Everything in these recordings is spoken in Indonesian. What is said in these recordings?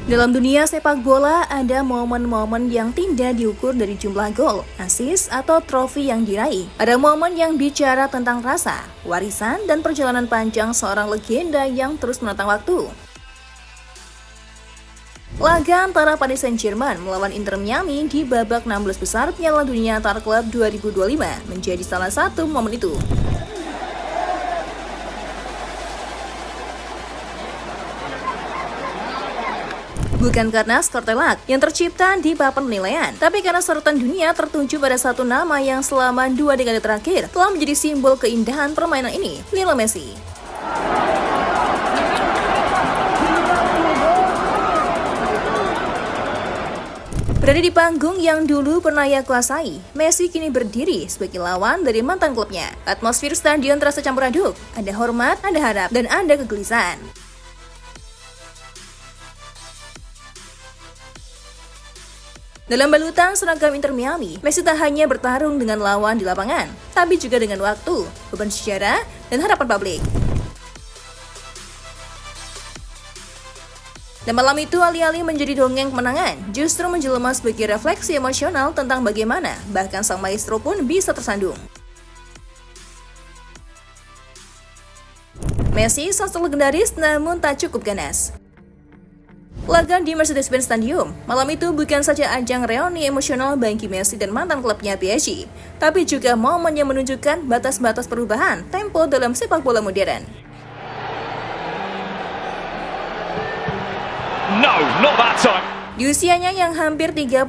Dalam dunia sepak bola, ada momen-momen yang tidak diukur dari jumlah gol, assist, atau trofi yang diraih. Ada momen yang bicara tentang rasa, warisan, dan perjalanan panjang seorang legenda yang terus menantang waktu. Laga antara Paris Saint-Germain melawan Inter Miami di babak 16 besar Piala Dunia antar klub 2025 menjadi salah satu momen itu. Bukan karena skor telak yang tercipta di papan penilaian, tapi karena sorotan dunia tertuju pada satu nama yang selama 2 dekade terakhir telah menjadi simbol keindahan permainan ini, Lionel Messi. Berada di panggung yang dulu pernah ia kuasai, Messi kini berdiri sebagai lawan dari mantan klubnya. Atmosfer stadion terasa campur aduk, ada hormat, ada harap, dan ada kegelisahan. Dalam balutan seragam Inter Miami, Messi tak hanya bertarung dengan lawan di lapangan, tapi juga dengan waktu, beban sejarah, dan harapan publik. Dan malam itu alih-alih menjadi dongeng kemenangan, justru menjelma sebagai refleksi emosional tentang bagaimana bahkan sang maestro pun bisa tersandung. Messi sosok legendaris namun tak cukup ganas. Laga di Mercedes-Benz Stadium malam itu bukan saja ajang reuni emosional bagi Messi dan mantan klubnya PSG, tapi juga momen yang menunjukkan batas-batas perubahan tempo dalam sepak bola modern. No, not that time. Di usianya yang hampir 39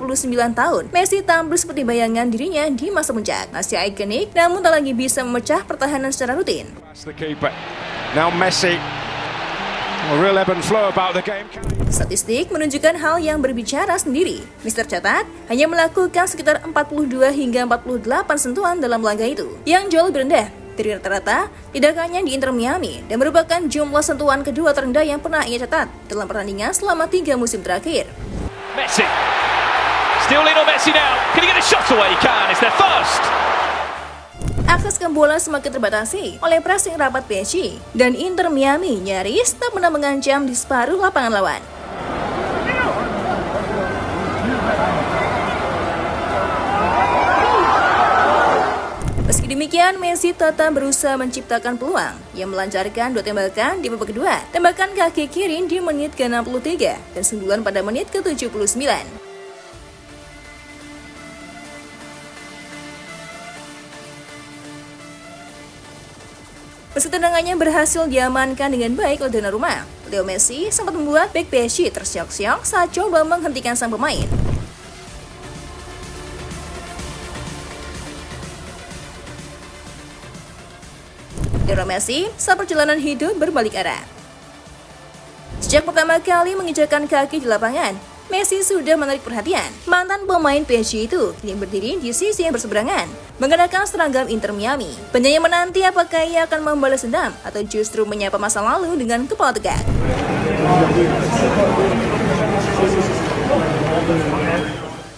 tahun, Messi tampil seperti bayangan dirinya di masa puncak. Masih ikonik, namun tak lagi bisa memecah pertahanan secara rutin. Now Messi. A real ebb and flow about the game. Statistik menunjukkan hal yang berbicara sendiri. Mister catat hanya melakukan sekitar 42 hingga 48 sentuhan dalam laga itu, yang jauh lebih rendah dari rata-rata tindakannya di Inter Miami dan merupakan jumlah sentuhan kedua terendah yang pernah ia catat dalam pertandingan selama 3 musim terakhir. Messi. Still Lionel Messi now. Can he get a shot away? He can. It's their first. Akses ke bola semakin terbatasi oleh pressing rapat PSG dan Inter Miami nyaris tak pernah mengancam di separuh lapangan lawan. Meski demikian, Messi tetap berusaha menciptakan peluang yang melancarkan 2 tembakan di babak kedua. Tembakan kaki kiri di menit ke-63 dan sundulan pada menit ke-79. Meski tendangannya berhasil diamankan dengan baik oleh Donnarumma, Leo Messi sempat membuat bek PSG terseok-seok saat coba menghentikan sang pemain. Lionel Messi saat perjalanan hidup berbalik arah. Sejak pertama kali menginjakkan kaki di lapangan, Messi sudah menarik perhatian. Mantan pemain PSG itu kini berdiri di sisi yang berseberangan, mengenakan seragam Inter Miami. Penyanyi menanti apakah ia akan membalas dendam atau justru menyapa masa lalu dengan kepala tegak.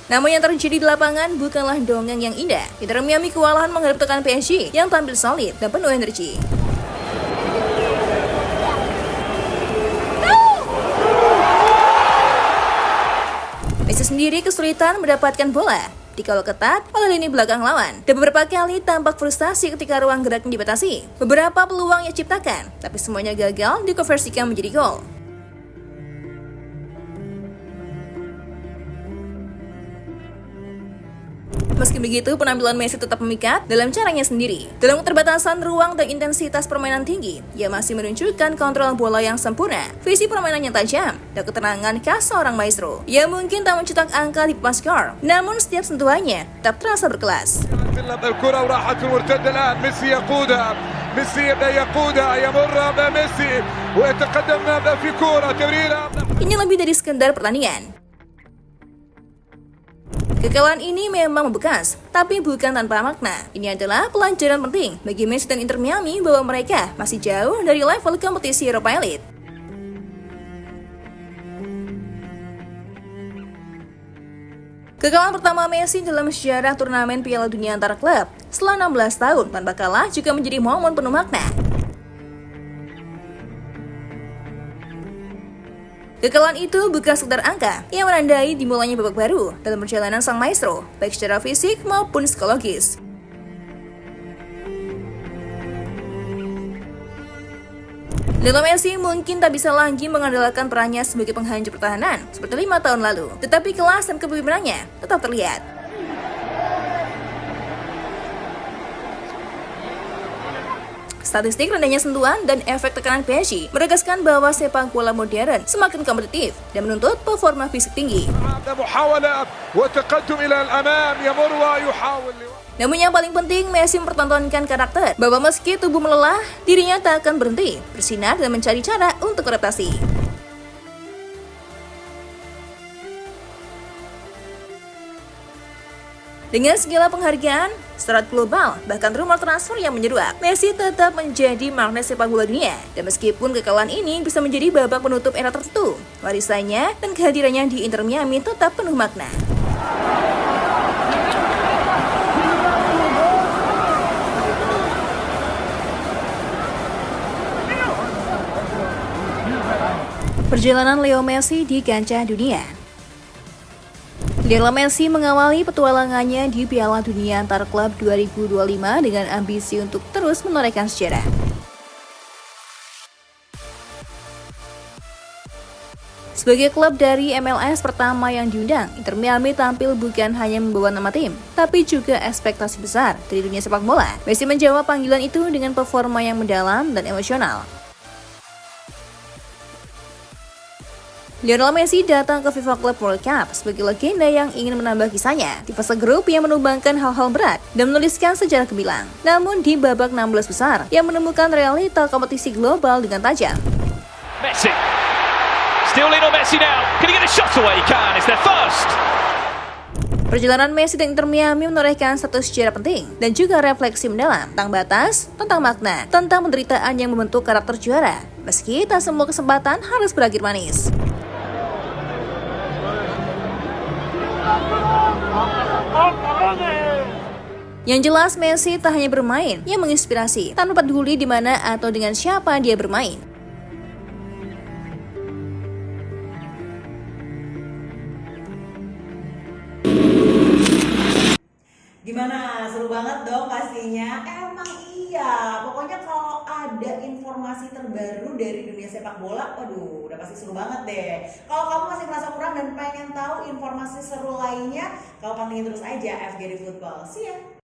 Namun yang terjadi di lapangan bukanlah dongeng yang indah. Inter Miami kewalahan menghadapi tekanan PSG yang tampil solid dan penuh energi. Messi sendiri kesulitan mendapatkan bola, dikawal ketat oleh lini belakang lawan, dan beberapa kali tampak frustasi ketika ruang geraknya dibatasi. Beberapa peluang ia ciptakan, tapi semuanya gagal dikonversikan menjadi gol. Meski begitu, penampilan Messi tetap memikat dalam caranya sendiri. Dalam keterbatasan ruang dan intensitas permainan tinggi, ia masih menunjukkan kontrol bola yang sempurna, visi permainan yang tajam, dan ketenangan khas seorang maestro. Ia mungkin tak mencetak angka di papan skor, namun setiap sentuhannya tetap terasa berkelas. Ini lebih dari sekedar pertandingan. Kekalahan ini memang membekas, tapi bukan tanpa makna. Ini adalah pelajaran penting bagi Messi dan Inter Miami bahwa mereka masih jauh dari level kompetisi Eropa Elite. Kekalahan pertama Messi dalam sejarah turnamen Piala Dunia antar klub setelah 16 tahun tanpa kalah juga menjadi momen penuh makna. Kekalahan itu bukan sekedar angka yang menandai dimulainya babak baru dalam perjalanan sang maestro, baik secara fisik maupun psikologis. Lionel Messi mungkin tak bisa lagi mengandalkan perannya sebagai penghancur pertahanan seperti 5 tahun lalu, tetapi kelas dan kepemimpinannya tetap terlihat. Statistik rendahnya sentuhan dan efek tekanan PSG menegaskan bahwa sepak bola modern semakin kompetitif dan menuntut performa fisik tinggi. Namun yang paling penting, Messi mempertontonkan karakter bahwa meski tubuh melelah, dirinya tak akan berhenti bersinar dan mencari cara untuk beradaptasi. Dengan segala penghargaan, secara global, bahkan rumor transfer yang menyeruak, Messi tetap menjadi magnet sepak bola dunia. Dan meskipun kekalahan ini bisa menjadi babak penutup era tertentu, warisannya dan kehadirannya di Inter Miami tetap penuh makna. Perjalanan Leo Messi di kancah dunia. Lionel Messi mengawali petualangannya di Piala Dunia antar klub 2025 dengan ambisi untuk terus menorehkan sejarah. Sebagai klub dari MLS pertama yang diundang, Inter Miami tampil bukan hanya membawa nama tim, tapi juga ekspektasi besar dari dunia sepak bola. Messi menjawab panggilan itu dengan performa yang mendalam dan emosional. Lionel Messi datang ke FIFA Club World Cup sebagai legenda yang ingin menambah kisahnya di fase grup yang menumbangkan hal-hal berat dan menuliskan sejarah gemilang. Namun di babak 16 besar yang menemukan realita kompetisi global dengan tajam. Messi. Still Lionel Messi now. Can he get a shot away? He can. It's their first. Perjalanan Messi dan Inter Miami menorehkan satu sejarah penting dan juga refleksi mendalam tentang batas, tentang makna, tentang penderitaan yang membentuk karakter juara. Meski tak semua kesempatan harus berakhir manis. Yang jelas, Messi tak hanya bermain yang menginspirasi, tanpa peduli di mana atau dengan siapa dia bermain. Gimana? Seru banget dong pastinya. Emang iya. Pokoknya kalau ada informasi terbaru dari dunia sepak bola, waduh, udah pasti seru banget deh. Kalau kamu masih merasa kurang dan pengen tahu informasi seru lainnya, kamu pantengin terus aja FGD Football. See ya.